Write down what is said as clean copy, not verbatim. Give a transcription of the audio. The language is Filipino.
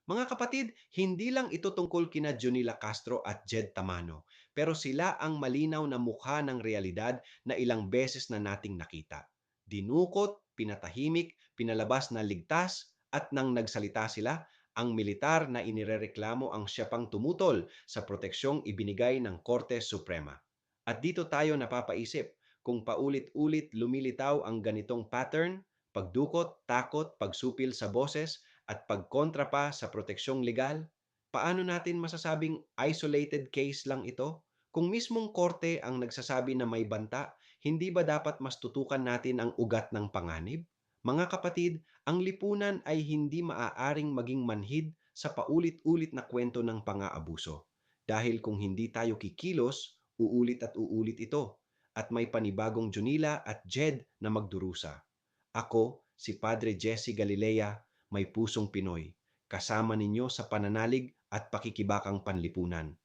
Mga kapatid, hindi lang ito tungkol kina Junila Castro at Jed Tamano, pero sila ang malinaw na mukha ng realidad na ilang beses na nating nakita. Dinukot, pinatahimik, pinalabas na ligtas, at nang nagsalita sila, ang militar na inirereklamo ang siya pang tumutol sa proteksyong ibinigay ng Korte Suprema. At dito tayo napapaisip, kung paulit-ulit lumilitaw ang ganitong pattern, pagdukot, takot, pagsupil sa boses, at pagkontra pa sa proteksyong legal, paano natin masasabing isolated case lang ito? Kung mismong korte ang nagsasabi na may banta, hindi ba dapat mas tutukan natin ang ugat ng panganib? Mga kapatid, ang lipunan ay hindi maaaring maging manhid sa paulit-ulit na kwento ng pang-aabuso. Dahil kung hindi tayo kikilos, uulit at uulit ito. At may panibagong Junila at Jed na magdurusa. Ako, si Padre Jesse Galilea, may pusong Pinoy, kasama ninyo sa pananalig at pakikibakang panlipunan.